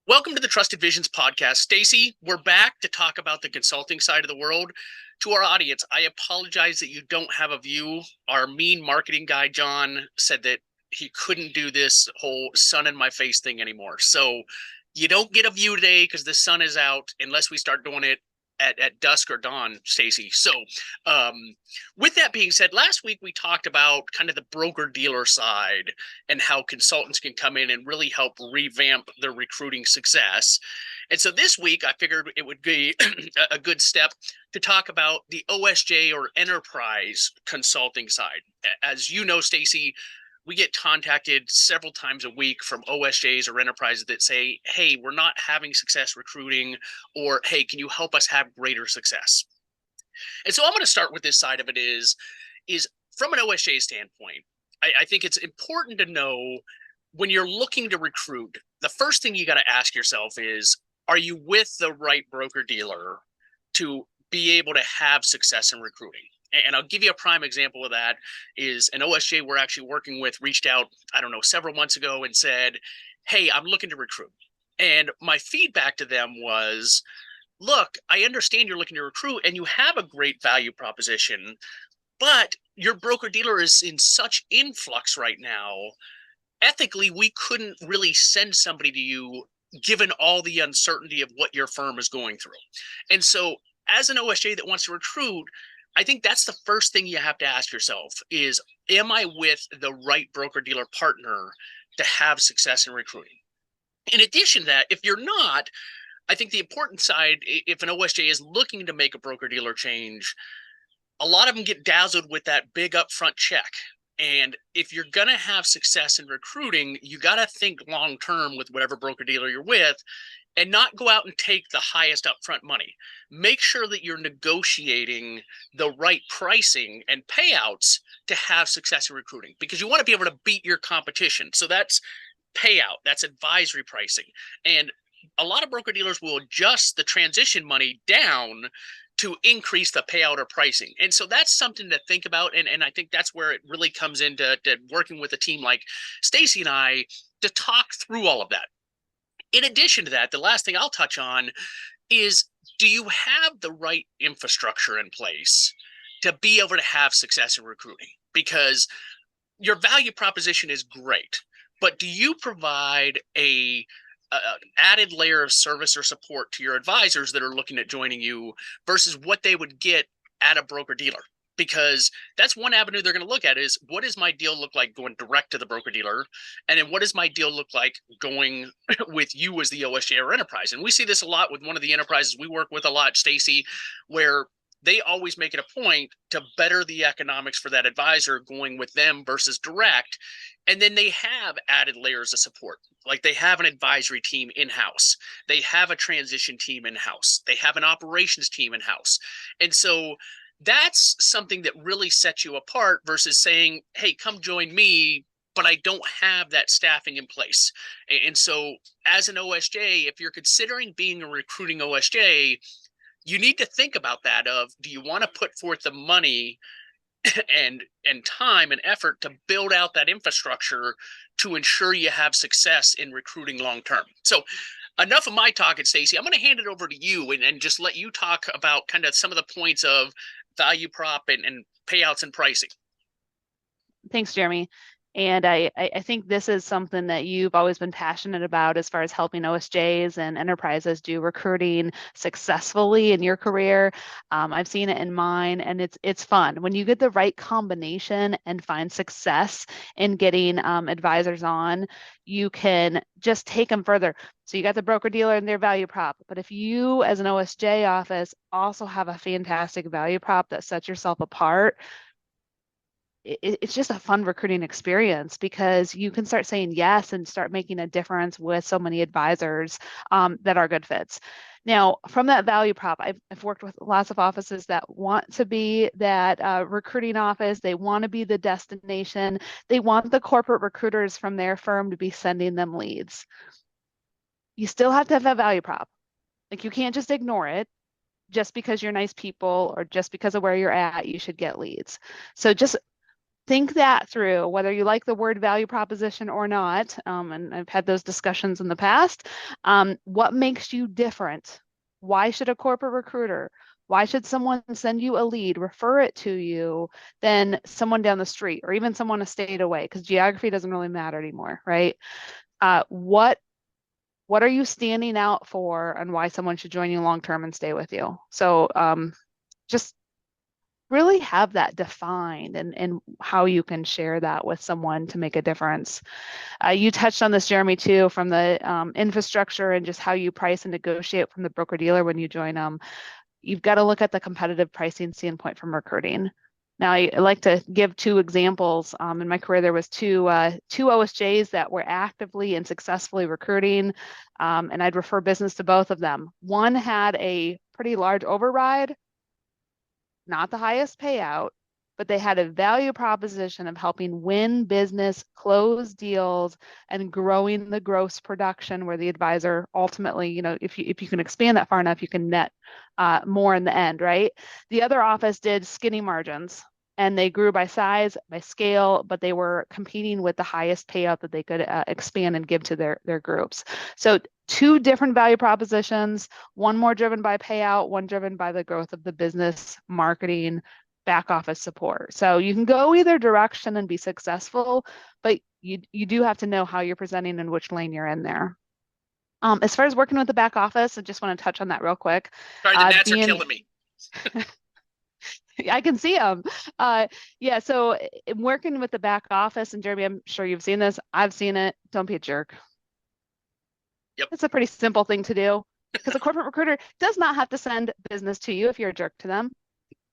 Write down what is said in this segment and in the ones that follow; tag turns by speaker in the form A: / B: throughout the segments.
A: Welcome to the Trusted Visions podcast. Stacey, we're back to talk about the consulting side of the world. To our audience, I apologize that you don't have a view. Our mean marketing guy, John, said that he couldn't do this whole sun in my face thing anymore. So you don't get a view today because the sun is out unless we start doing it at dusk or dawn, Stacey. So with that being said, last week we talked about kind of the broker dealer side and how consultants can come in and really help revamp their recruiting success. And so this week I figured it would be a good step to talk about the OSJ or enterprise consulting side. As you know, Stacey, we get contacted several times a week from OSJs or enterprises that say, hey, we're not having success recruiting, or hey, can you help us have greater success? And so I'm going to start with this side of it is from an OSJ standpoint, I think it's important to know when you're looking to recruit, the first thing you got to ask yourself is, are you with the right broker dealer to be able to have success in recruiting? And I'll give you a prime example of that is an OSJ we're actually working with reached out, I don't know, several months ago and said, hey, I'm looking to recruit. And my feedback to them was, look, I understand you're looking to recruit and you have a great value proposition, but your broker dealer is in such influx right now. Ethically, we couldn't really send somebody to you given all the uncertainty of what your firm is going through. And so as an OSJ that wants to recruit, I think that's the first thing you have to ask yourself is, am I with the right broker dealer partner to have success in recruiting? In addition to that, if you're not, I think the important side, if an OSJ is looking to make a broker dealer change, a lot of them get dazzled with that big upfront check. And if you're going to have success in recruiting, you got to think long term with whatever broker dealer you're with and not go out and take the highest upfront money. Make sure that you're negotiating the right pricing and payouts to have success in recruiting because you want to be able to beat your competition. So that's payout, that's advisory pricing. And a lot of broker dealers will adjust the transition money down to increase the payout or pricing. And so that's something to think about. And I think that's where it really comes into working with a team like Stacey and I to talk through all of that. In addition to that, the last thing I'll touch on is, do you have the right infrastructure in place to be able to have success in recruiting? Because your value proposition is great, but do you provide a added layer of service or support to your advisors that are looking at joining you versus what they would get at a broker dealer? Because that's one avenue they're going to look at is, what does my deal look like going direct to the broker dealer? And then what does my deal look like going with you as the OSJ or enterprise? And we see this a lot with one of the enterprises we work with a lot, Stacey, where they always make it a point to better the economics for that advisor going with them versus direct. And then they have added layers of support. Like they have an advisory team in-house. They have a transition team in-house. They have an operations team in-house. And so that's something that really sets you apart versus saying, hey, come join me, but I don't have that staffing in place. And so as an OSJ, if you're considering being a recruiting OSJ, you need to think about that of, do you want to put forth the money and time and effort to build out that infrastructure to ensure you have success in recruiting long term? So enough of my talking, Stacey. I'm going to hand it over to you and just let you talk about kind of some of the points of value prop and payouts and pricing.
B: Thanks, Jeremy. And I think this is something that you've always been passionate about as far as helping OSJs and enterprises do recruiting successfully in your career. I've seen it in mine, and it's fun. When you get the right combination and find success in getting advisors on, you can just take them further. So you got the broker dealer and their value prop, but if you as an OSJ office also have a fantastic value prop that sets yourself apart, it's just a fun recruiting experience because you can start saying yes and start making a difference with so many advisors that are good fits. Now, from that value prop, I've worked with lots of offices that want to be that recruiting office. They want to be the destination. They want the corporate recruiters from their firm to be sending them leads. You still have to have that value prop. Like, you can't just ignore it. Just because you're nice people or just because of where you're at, you should get leads. So just think that through, whether you like the word value proposition or not. And I've had those discussions in the past. What makes you different? Why should a corporate recruiter? Why should someone send you a lead, refer it to you, than someone down the street or even someone a state away? Because geography doesn't really matter anymore, right? What are you standing out for, and why someone should join you long term and stay with you? So just really have that defined, and how you can share that with someone to make a difference. You touched on this, Jeremy, too, from the infrastructure and just how you price and negotiate from the broker dealer when you join them. You've got to look at the competitive pricing standpoint from recruiting. Now, I like to give two examples. In my career, there was two OSJs that were actively and successfully recruiting, and I'd refer business to both of them. One had a pretty large override, not the highest payout, but they had a value proposition of helping win business, close deals, and growing the gross production, where the advisor ultimately, if you can expand that far enough, you can net more in the end, right? The other office did skinny margins, and they grew by size, by scale, but they were competing with the highest payout that they could expand and give to their groups. So two different value propositions, one more driven by payout, one driven by the growth of the business, marketing, back office support. So you can go either direction and be successful, but you do have to know how you're presenting and which lane you're in there. As far as working with the back office, I just want to touch on that real quick.
A: Sorry, the gnats are killing me.
B: I can see them. Yeah, so working with the back office, and Jeremy, I'm sure you've seen this. I've seen it. Don't be a jerk.
A: Yep.
B: It's a pretty simple thing to do, because a corporate recruiter does not have to send business to you if you're a jerk to them.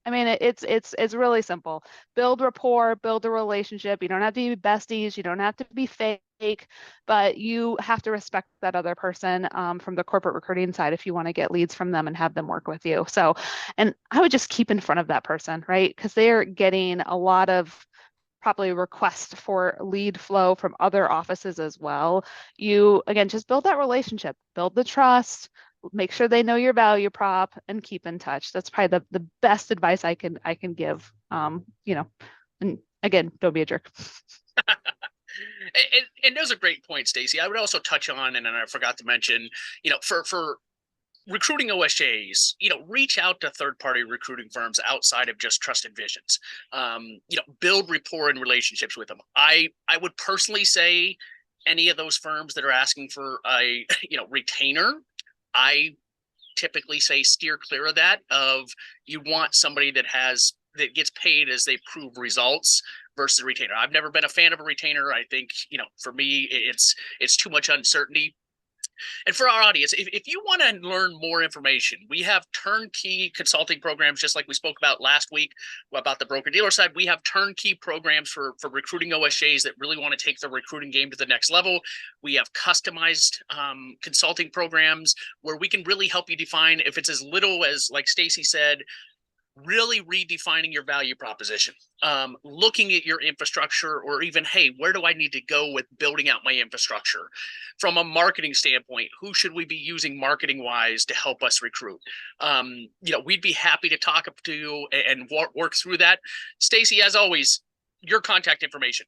B: I mean, it's really simple. Build rapport, build a relationship. You don't have to be besties. You don't have to be fake, but you have to respect that other person from the corporate recruiting side if you want to get leads from them and have them work with you. So, and I would just keep in front of that person, right? Because they're getting a lot of probably requests for lead flow from other offices as well. You, again, just build that relationship, build the trust, make sure they know your value prop, and keep in touch. That's probably the best advice I can give. And again, don't be a jerk.
A: And those are great points, Stacey. I would also touch on, and I forgot to mention, for recruiting OSJs, reach out to third-party recruiting firms outside of just Trusted Visions. Build rapport and relationships with them. I would personally say any of those firms that are asking for a retainer, I typically say steer clear of that. Of you want somebody that gets paid as they prove results versus a retainer. I've never been a fan of a retainer. I think for me it's too much uncertainty. And for our audience, if you want to learn more information, we have turnkey consulting programs, just like we spoke about last week about the broker dealer side. We have turnkey programs for recruiting OSJs that really want to take the recruiting game to the next level. We have customized consulting programs where we can really help you define, if it's as little as, like Stacey said, really redefining your value proposition, looking at your infrastructure, or even, hey, where do I need to go with building out my infrastructure? From a marketing standpoint, who should we be using marketing wise to help us recruit? We'd be happy to talk to you and work through that. Stacey, as always, your contact information.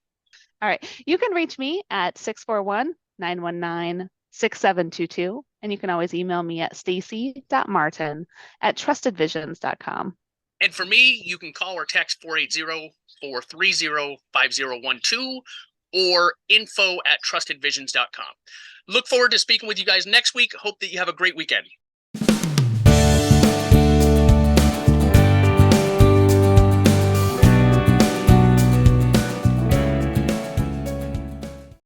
B: All right. You can reach me at 641-919-6722. And you can always email me at stacy.martin@trustedvisions.com.
A: And for me, you can call or text 480-430-5012 or info@trustedvisions.com. Look forward to speaking with you guys next week. Hope that you have a great weekend.